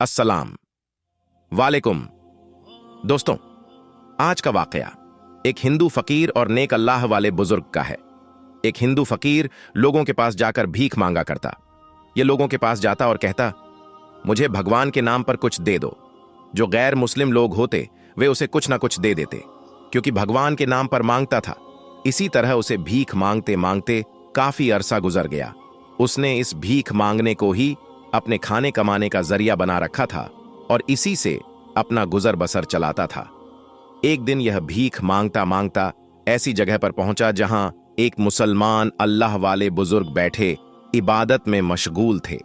अस्सलाम वालेकुम। दोस्तों, आज का वाकया एक हिंदू फकीर और नेक अल्लाह वाले बुजुर्ग का है। एक हिंदू फकीर लोगों के पास जाकर भीख मांगा करता। ये लोगों के पास जाता और कहता, मुझे भगवान के नाम पर कुछ दे दो। जो गैर मुस्लिम लोग होते वे उसे कुछ ना कुछ दे देते, क्योंकि भगवान के नाम पर मांगता था। इसी तरह उसे भीख मांगते मांगते काफी अरसा गुजर गया। उसने इस भीख मांगने को ही अपने खाने कमाने का जरिया बना रखा था और इसी से अपना गुजर बसर चलाता था। एक दिन यह भीख मांगता मांगता ऐसी जगह पर पहुंचा जहां एक मुसलमान अल्लाह वाले बुजुर्ग बैठे इबादत में मशगूल थे।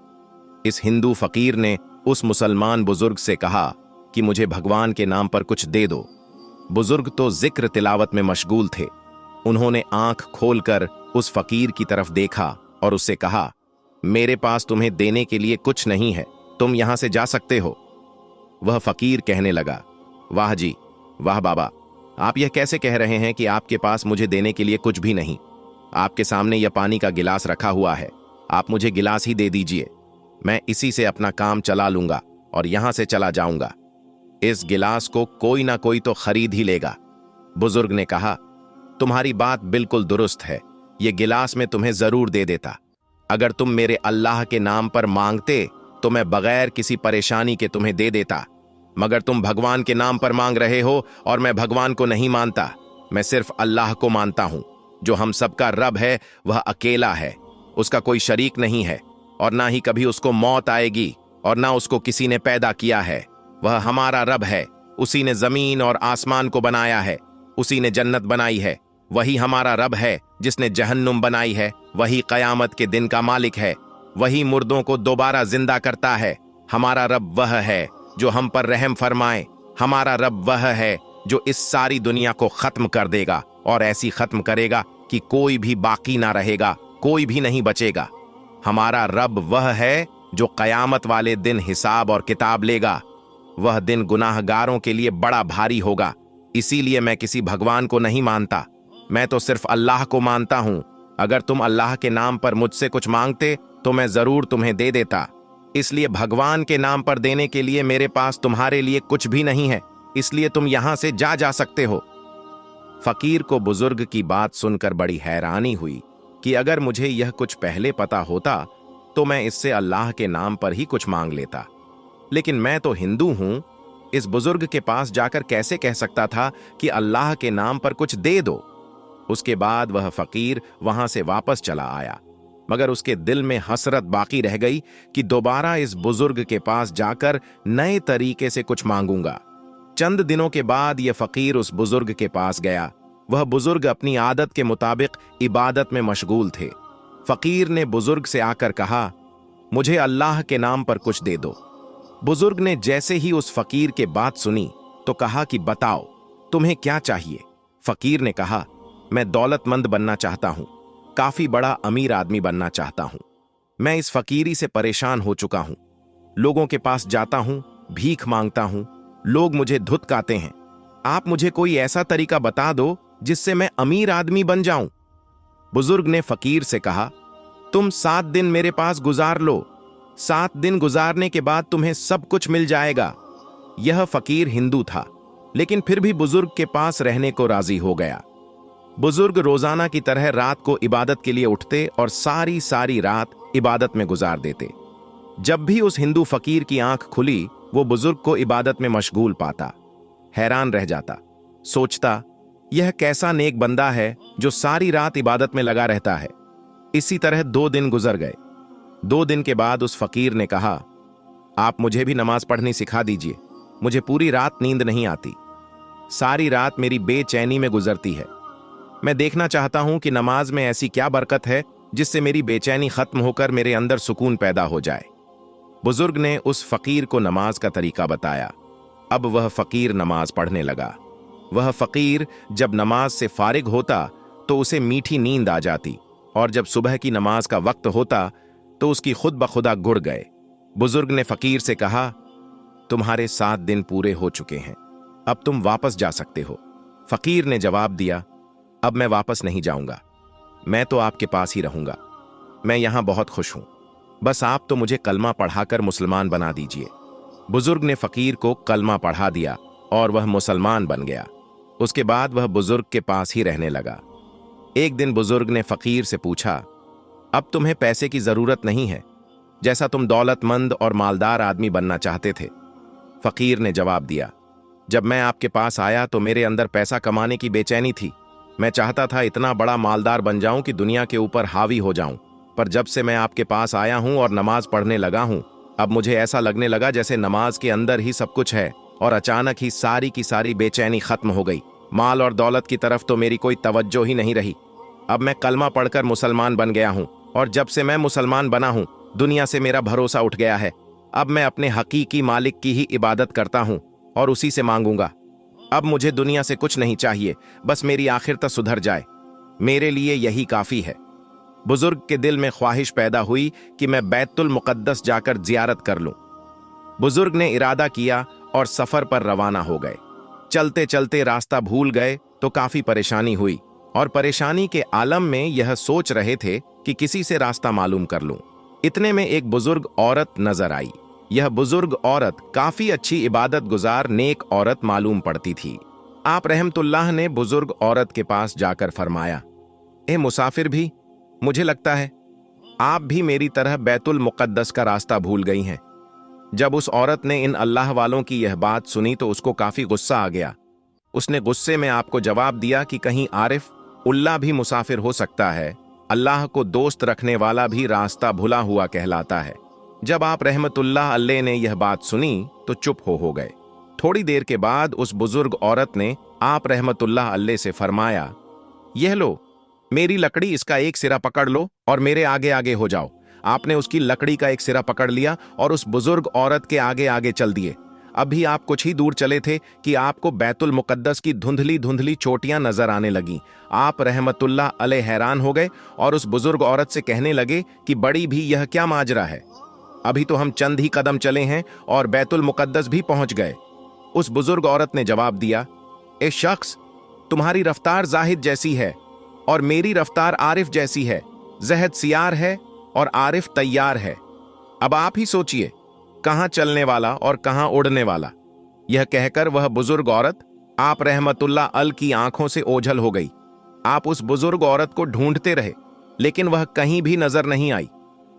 इस हिंदू फकीर ने उस मुसलमान बुजुर्ग से कहा कि मुझे भगवान के नाम पर कुछ दे दो। बुजुर्ग तो जिक्र तिलावत में मशगूल थे। उन्होंने आंख खोलकर उस फकीर की तरफ देखा और उससे कहा, मेरे पास तुम्हें देने के लिए कुछ नहीं है, तुम यहां से जा सकते हो। वह फकीर कहने लगा, वाह जी, वाह बाबा, आप यह कैसे कह रहे हैं कि आपके पास मुझे देने के लिए कुछ भी नहीं? आपके सामने यह पानी का गिलास रखा हुआ है, आप मुझे गिलास ही दे दीजिए। मैं इसी से अपना काम चला लूंगा और यहां से चला जाऊंगा। इस गिलास को कोई ना कोई तो खरीद ही लेगा। बुजुर्ग ने कहा, तुम्हारी बात बिल्कुल दुरुस्त है, यह गिलास मैं तुम्हें जरूर दे देता। अगर तुम मेरे अल्लाह के नाम पर मांगते तो मैं बगैर किसी परेशानी के तुम्हें दे देता, मगर तुम भगवान के नाम पर मांग रहे हो और मैं भगवान को नहीं मानता। मैं सिर्फ अल्लाह को मानता हूं, जो हम सबका रब है। वह अकेला है, उसका कोई शरीक नहीं है और ना ही कभी उसको मौत आएगी और ना उसको किसी ने पैदा किया है। वह हमारा रब है, उसी ने जमीन और आसमान को बनाया है, उसी ने जन्नत बनाई है। वही हमारा रब है जिसने जहन्नुम बनाई है। वही कयामत के दिन का मालिक है, वही मुर्दों को दोबारा जिंदा करता है। हमारा रब वह है जो हम पर रहम फरमाए। हमारा रब वह है जो इस सारी दुनिया को खत्म कर देगा और ऐसी खत्म करेगा कि कोई भी बाकी ना रहेगा, कोई भी नहीं बचेगा। हमारा रब वह है जो कयामत वाले दिन हिसाब और किताब लेगा। वह दिन गुनाहगारों के लिए बड़ा भारी होगा। इसीलिए मैं किसी भगवान को नहीं मानता, मैं तो सिर्फ अल्लाह को मानता हूं। अगर तुम अल्लाह के नाम पर मुझसे कुछ मांगते तो मैं जरूर तुम्हें दे देता। इसलिए भगवान के नाम पर देने के लिए मेरे पास तुम्हारे लिए कुछ भी नहीं है, इसलिए तुम यहां से जा सकते हो। फकीर को बुजुर्ग की बात सुनकर बड़ी हैरानी हुई कि अगर मुझे यह कुछ पहले पता होता तो मैं इससे अल्लाह के नाम पर ही कुछ मांग लेता, लेकिन मैं तो हिंदू हूं, इस बुजुर्ग के पास जाकर कैसे कह सकता था कि अल्लाह के नाम पर कुछ दे दो। उसके बाद वह फकीर वहां से वापस चला आया, मगर उसके दिल में हसरत बाकी रह गई कि दोबारा इस बुजुर्ग के पास जाकर नए तरीके से कुछ मांगूंगा। चंद दिनों के बाद यह फकीर उस बुजुर्ग के पास गया। वह बुजुर्ग अपनी आदत के मुताबिक इबादत में मशगूल थे। फकीर ने बुजुर्ग से आकर कहा, मुझे अल्लाह के नाम पर कुछ दे दो। बुजुर्ग ने जैसे ही उस फकीर के बात सुनी तो कहा कि बताओ तुम्हें क्या चाहिए। फकीर ने कहा, मैं दौलतमंद बनना चाहता हूं, काफी बड़ा अमीर आदमी बनना चाहता हूं। मैं इस फकीरी से परेशान हो चुका हूं। लोगों के पास जाता हूं, भीख मांगता हूं, लोग मुझे धुतकारते हैं। आप मुझे कोई ऐसा तरीका बता दो जिससे मैं अमीर आदमी बन जाऊं। बुजुर्ग ने फकीर से कहा, तुम 7 दिन मेरे पास गुजार लो, 7 दिन गुजारने के बाद तुम्हें सब कुछ मिल जाएगा। यह फकीर हिंदू था, लेकिन फिर भी बुजुर्ग के पास रहने को राजी हो गया। बुजुर्ग रोजाना की तरह रात को इबादत के लिए उठते और सारी रात इबादत में गुजार देते। जब भी उस हिंदू फकीर की आंख खुली, वो बुजुर्ग को इबादत में मशगूल पाता। हैरान रह जाता, सोचता, यह कैसा नेक बंदा है जो सारी रात इबादत में लगा रहता है। इसी तरह 2 दिन गुजर गए। 2 दिन के बाद उस फकीर ने कहा, आप मुझे भी नमाज पढ़नी सिखा दीजिए, मुझे पूरी रात नींद नहीं आती। सारी रात मेरी बेचैनी में गुजरती है। मैं देखना चाहता हूं कि नमाज में ऐसी क्या बरकत है जिससे मेरी बेचैनी खत्म होकर मेरे अंदर सुकून पैदा हो जाए। बुजुर्ग ने उस फकीर को नमाज का तरीका बताया। अब वह फकीर नमाज पढ़ने लगा। वह फकीर जब नमाज से फारिग होता तो उसे मीठी नींद आ जाती, और जब सुबह की नमाज का वक्त होता तो उसकी खुद ब खुदा गुड़ गए। बुजुर्ग ने फकीर से कहा, तुम्हारे 7 दिन पूरे हो चुके हैं, अब तुम वापस जा सकते हो। फकीर ने जवाब दिया, अब मैं वापस नहीं जाऊंगा, मैं तो आपके पास ही रहूंगा। मैं यहां बहुत खुश हूं, बस आप तो मुझे कलमा पढ़ाकर मुसलमान बना दीजिए। बुजुर्ग ने फकीर को कलमा पढ़ा दिया और वह मुसलमान बन गया। उसके बाद वह बुजुर्ग के पास ही रहने लगा। एक दिन बुजुर्ग ने फकीर से पूछा, अब तुम्हें पैसे की जरूरत नहीं है, जैसा तुम दौलतमंद और मालदार आदमी बनना चाहते थे। फकीर ने जवाब दिया, जब मैं आपके पास आया तो मेरे अंदर पैसा कमाने की बेचैनी थी। मैं चाहता था इतना बड़ा मालदार बन जाऊं कि दुनिया के ऊपर हावी हो जाऊं, पर जब से मैं आपके पास आया हूं और नमाज पढ़ने लगा हूं, अब मुझे ऐसा लगने लगा जैसे नमाज के अंदर ही सब कुछ है, और अचानक ही सारी की सारी बेचैनी खत्म हो गई। माल और दौलत की तरफ तो मेरी कोई तवज्जो ही नहीं रही। अब मैं कलमा पढ़कर मुसलमान बन गया हूं, और जब से मैं मुसलमान बना हूं, दुनिया से मेरा भरोसा उठ गया है। अब मैं अपने हकीकी मालिक की ही इबादत करता हूं और उसी से मांगूंगा। अब मुझे दुनिया से कुछ नहीं चाहिए, बस मेरी आखिरत सुधर जाए, मेरे लिए यही काफी है। बुजुर्ग के दिल में ख्वाहिश पैदा हुई कि मैं बैतुल मुकद्दस जाकर जियारत कर लूं। बुजुर्ग ने इरादा किया और सफर पर रवाना हो गए। चलते चलते रास्ता भूल गए तो काफी परेशानी हुई, और परेशानी के आलम में यह सोच रहे थे कि किसी से रास्ता मालूम कर लूं। इतने में एक बुजुर्ग औरत नजर आई। यह बुजुर्ग औरत काफी अच्छी इबादत गुजार नेक औरत मालूम पड़ती थी। आप रहमतुल्लाह ने बुजुर्ग औरत के पास जाकर फरमाया, ए मुसाफिर भी, मुझे लगता है आप भी मेरी तरह बैतुल मुकद्दस का रास्ता भूल गई हैं। जब उस औरत ने इन अल्लाह वालों की यह बात सुनी तो उसको काफी गुस्सा आ गया। उसने गुस्से में आपको जवाब दिया कि कहीं आरिफ उल्लाह भी मुसाफिर हो सकता है, अल्लाह को दोस्त रखने वाला भी रास्ता भुला हुआ कहलाता है। जब आप रहमतुल्लाह अलैह ने यह बात सुनी तो चुप हो गए। थोड़ी देर के बाद उस बुजुर्ग औरत ने आप रहमतुल्लाह अलैह से फरमाया, यह लो मेरी लकड़ी, इसका एक सिरा पकड़ लो और मेरे आगे आगे हो जाओ। आपने उसकी लकड़ी का एक सिरा पकड़ लिया और उस बुजुर्ग औरत के आगे आगे चल दिए। अभी आप कुछ ही दूर चले थे कि आपको बैतुल मुकद्दस की धुंधली धुंधली चोटियां नजर आने लगीं। आप रहमतुल्लाह अलैह हैरान हो गए और उस बुजुर्ग औरत से कहने लगे कि बड़ी भी, यह क्या माजरा है? अभी तो हम चंद ही कदम चले हैं और बैतुल मुकद्दस भी पहुंच गए। उस बुजुर्ग औरत ने जवाब दिया, ए शख्स, तुम्हारी रफ्तार जाहिद जैसी है और मेरी रफ्तार आरिफ जैसी है। जहद सियार है और आरिफ तैयार है। अब आप ही सोचिए, कहां चलने वाला और कहां उड़ने वाला। यह कहकर वह बुजुर्ग औरत आप रहमतुल्लाह अल की आंखों से ओझल हो गई। आप उस बुजुर्ग औरत को ढूंढते रहे, लेकिन वह कहीं भी नजर नहीं आई।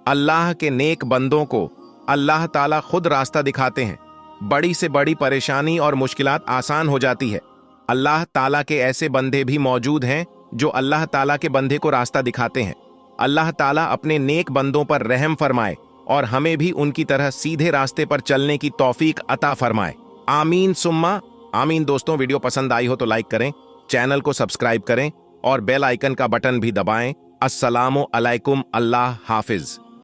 अल्लाह के नेक बंदों को अल्लाह ताला खुद रास्ता दिखाते हैं। बड़ी से बड़ी परेशानी और मुश्किलात आसान हो जाती है। अल्लाह ताला के ऐसे बंदे भी मौजूद हैं जो अल्लाह ताला के बंदे को रास्ता दिखाते हैं। अल्लाह ताला अपने नेक बंदों पर रहम फरमाए और हमें भी उनकी तरह सीधे रास्ते पर चलने की तौफीक अता फरमाए। आमीन सुम्मा आमीन। दोस्तों, वीडियो पसंद आई हो तो लाइक करें, चैनल को सब्सक्राइब करें और बेल आइकन का बटन भी दबाएं। अस्सलामु अलैकुम। अल्लाह हाफिज।